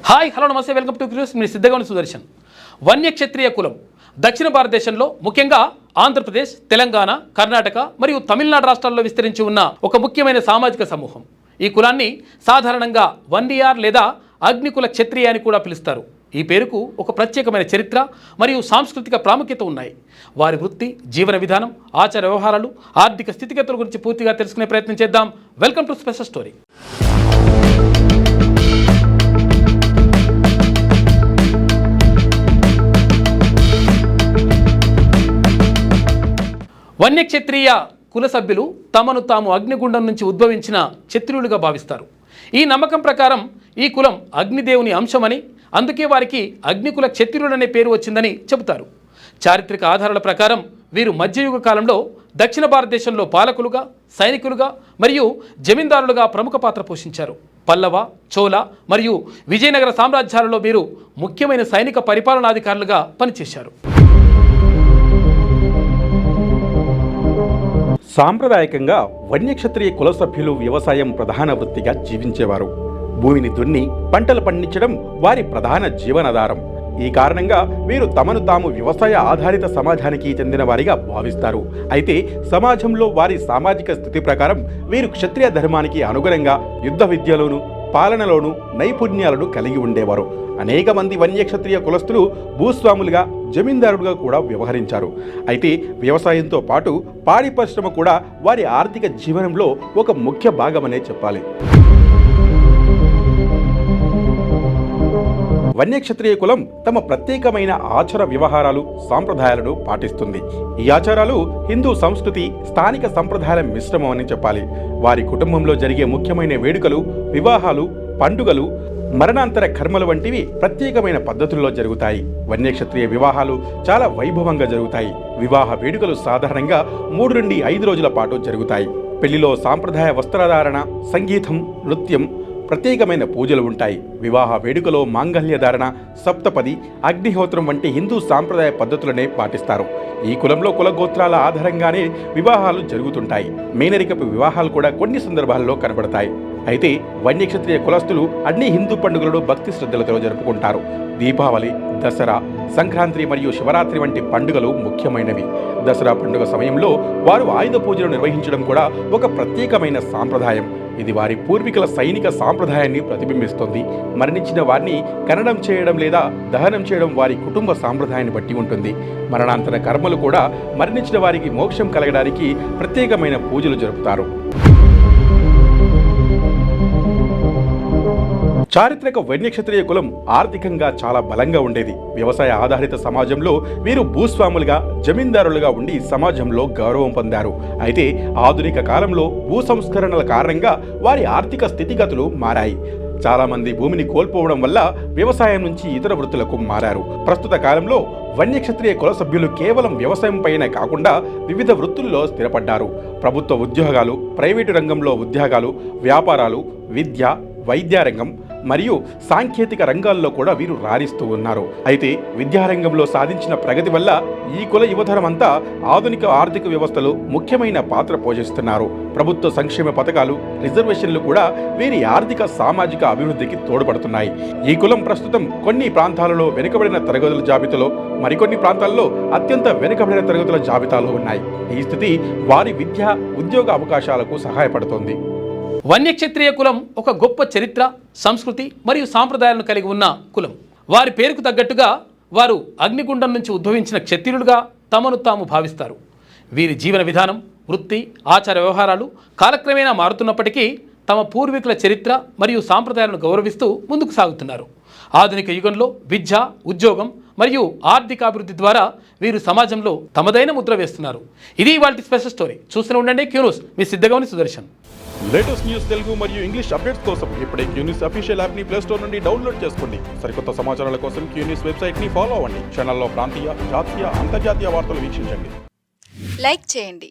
Hi hello నమస్తే welcome to cues. మీ సిద్ధగౌని సుదర్శన్. వన్య క్షత్రియ కులం దక్షిణ భారతదేశంలో ముఖ్యంగా ఆంధ్రప్రదేశ్, తెలంగాణ, కర్ణాటక మరియు తమిళనాడు రాష్ట్రాల్లో విస్తరించి ఉన్న ఒక ముఖ్యమైన సామాజిక సమూహం. ఈ కులాన్ని సాధారణంగా వన్డియార్ లేదా అగ్నికుల క్షత్రియ అని కూడా పిలుస్తారు. ఈ పేరుకు ఒక ప్రత్యేకమైన చరిత్ర మరియు సాంస్కృతిక ప్రాముఖ్యత ఉన్నాయి. వారి వృత్తి, జీవన విధానం, ఆచార వ్యవహారాలు, ఆర్థిక స్థితిగతుల గురించి పూర్తిగా తెలుసుకునే ప్రయత్నం చేద్దాం. Welcome to special story. వన్యక్షత్రియ కుల సభ్యులు తమను తాము అగ్నిగుండం నుంచి ఉద్భవించిన క్షత్రియులుగా భావిస్తారు. ఈ నమ్మకం ప్రకారం ఈ కులం అగ్నిదేవుని అంశమని, అందుకే వారికి అగ్నికుల క్షత్రియులనే పేరు వచ్చిందని చెబుతారు. చారిత్రక ఆధారాల ప్రకారం వీరు మధ్యయుగ కాలంలో దక్షిణ భారతదేశంలో పాలకులుగా, సైనికులుగా మరియు జమీందారులుగా ప్రముఖ పాత్ర పోషించారు. పల్లవ, చోళ మరియు విజయనగర సామ్రాజ్యాలలో వీరు ముఖ్యమైన సైనిక పరిపాలనాధికారులుగా పనిచేశారు. సాంప్రదాయకంగా వన్యక్షత్రియ కుల సభ్యులు వ్యవసాయం ప్రధాన వృత్తిగా జీవించేవారు. భూమిని దున్ని పంటలు పండించడం వారి ప్రధాన జీవనాధారం. ఈ కారణంగా వీరు తమను తాము వ్యవసాయ ఆధారిత సమాజానికి చెందిన వారిగా భావిస్తారు. అయితే సమాజంలో వారి సామాజిక స్థితి ప్రకారం వీరు క్షత్రియ ధర్మానికి అనుగుణంగా యుద్ధ విద్యలోను, పాలనలోను నైపుణ్యాలను కలిగి ఉండేవారు. అనేక మంది వన్యక్షత్రియ కులస్తులు భూస్వాములుగా, జమీందారులుగా కూడా వ్యవహరించారు. అయితే వ్యవసాయంతో పాటు పాడి పరిశ్రమ కూడా వారి ఆర్థిక జీవనంలో ఒక ముఖ్య భాగమనే చెప్పాలి. వన్యక్షత్రియ కులం తమ ప్రత్యేకమైన ఆచార వ్యవహారాలు, సాంప్రదాయాలను పాటిస్తుంది. ఈ ఆచారాలు హిందూ సంస్కృతి, స్థానిక సంప్రదాయాల మిశ్రమం అని చెప్పాలి. వారి కుటుంబంలో జరిగే ముఖ్యమైన వేడుకలు, వివాహాలు, పండుగలు, మరణాంతర కర్మలు వంటివి ప్రత్యేకమైన పద్ధతుల్లో జరుగుతాయి. వన్యక్షత్రియ వివాహాలు చాలా వైభవంగా జరుగుతాయి. వివాహ వేడుకలు సాధారణంగా 3 నుండి 5 రోజుల పాటు జరుగుతాయి. పెళ్లిలో సాంప్రదాయ వస్త్రధారణ, సంగీతం, నృత్యం, ప్రత్యేకమైన పూజలు ఉంటాయి. వివాహ వేడుకలో మాంగళ్యధారణ, సప్తపది, అగ్నిహోత్రం వంటి హిందూ సాంప్రదాయ పద్ధతులనే పాటిస్తారు. ఈ కులంలో కులగోత్రాల ఆధారంగానే వివాహాలు జరుగుతుంటాయి. మేనరికపు వివాహాలు కూడా కొన్ని సందర్భాల్లో కనబడతాయి. అయితే వన్యక్షత్రియ కులస్తులు అన్ని హిందూ పండుగలను భక్తి శ్రద్ధలతో జరుపుకుంటారు. దీపావళి, దసరా, సంక్రాంతి మరియు శివరాత్రి వంటి పండుగలు ముఖ్యమైనవి. దసరా పండుగ సమయంలో వారు ఆయుధ పూజలు నిర్వహించడం కూడా ఒక ప్రత్యేకమైన సాంప్రదాయం. ఇది వారి పూర్వీకుల సైనిక సాంప్రదాయాన్ని ప్రతిబింబిస్తుంది. మరణించిన వారిని ఖననం చేయడం లేదా దహనం చేయడం వారి కుటుంబ సాంప్రదాయాన్ని బట్టి ఉంటుంది. మరణాంతర కర్మలు కూడా మరణించిన వారికి మోక్షం కలగడానికి ప్రత్యేకమైన పూజలు జరుపుతారు. చారిత్రక వన్యక్షత్రియ కులం ఆర్థికంగా చాలా బలంగా ఉండేది. వ్యవసాయ ఆధారిత సమాజంలో వీరు భూస్వాములుగా, జమీందారులుగా ఉండి సమాజంలో గౌరవం పొందారు. అయితే ఆధునిక కాలంలో భూ సంస్కరణల కారణంగా వారి ఆర్థిక స్థితిగతులు మారాయి. చాలా మంది భూమిని కోల్పోవడం వల్ల వ్యవసాయం నుంచి ఇతర వృత్తులకు మారారు. ప్రస్తుత కాలంలో వన్యక్షత్రియ కుల సభ్యులు కేవలం వ్యవసాయం పైనే కాకుండా వివిధ వృత్తుల్లో స్థిరపడ్డారు. ప్రభుత్వ ఉద్యోగాలు, ప్రైవేటు రంగంలో ఉద్యోగాలు, వ్యాపారాలు, విద్య, వైద్యారంగం మరియు సాంకేతిక రంగాల్లో కూడా వీరు రాణిస్తూ ఉన్నారు. అయితే విద్యారంగంలో సాధించిన ప్రగతి వల్ల ఈ కుల యువతరం అంతా ఆధునిక ఆర్థిక వ్యవస్థలో ముఖ్యమైన పాత్ర పోషిస్తున్నారు. ప్రభుత్వ సంక్షేమ పథకాలు, రిజర్వేషన్లు కూడా వీరి ఆర్థిక, సామాజిక అభివృద్ధికి తోడ్పడుతున్నాయి. ఈ కులం ప్రస్తుతం కొన్ని ప్రాంతాలలో వెనుకబడిన తరగతుల జాబితాలో, మరికొన్ని ప్రాంతాల్లో అత్యంత వెనుకబడిన తరగతుల జాబితాలో ఉన్నాయి. ఈ స్థితి వారి విద్య, ఉద్యోగ అవకాశాలకు సహాయపడుతోంది. వన్యక్షత్రియ కులం ఒక గొప్ప చరిత్ర, సంస్కృతి మరియు సాంప్రదాయాలను కలిగి ఉన్న కులం. వారి పేరుకు తగ్గట్టుగా వారు అగ్నిగుండం నుంచి ఉద్భవించిన క్షత్రియులుగా తమను తాము భావిస్తారు. వీరి జీవన విధానం, వృత్తి, ఆచార వ్యవహారాలు కాలక్రమేణా మారుతున్నప్పటికీ తమ పూర్వీకుల చరిత్ర మరియు సాంప్రదాయాలను గౌరవిస్తూ ముందుకు సాగుతున్నారు. ఆధునిక యుగంలో విద్య, ఉద్యోగం మరియు ఆర్థికాభివృద్ధి ద్వారా వీరు సమాజంలో తమదైన ముద్ర వేస్తున్నారు. ఇది ఇవాల్టి స్పెషల్ స్టోరీ. చూస్తూనే ఉండండి క్యూన్యూస్. మీ సిద్ధగౌని సుదర్శన్. లేటెస్ట్ న్యూస్ తెలుగు మరియు ఇంగ్లీష్ అప్డేట్స్ కోసం ఇప్పుడే క్యూన్యూస్ అఫీషియల్ యాప్ ని ప్లే స్టోర్ నుండి డౌన్లోడ్ చేసుకోండి. సరికొత్త సమాచారాల కోసం క్యూన్యూస్ వెబ్సైట్ ని ఫాలో అవ్వండి. ఛానల్లో ప్రాంతీయ, జాతీయ, అంతర్జాతీయ వార్తలు వీక్షించండి. లైక్ చేయండి,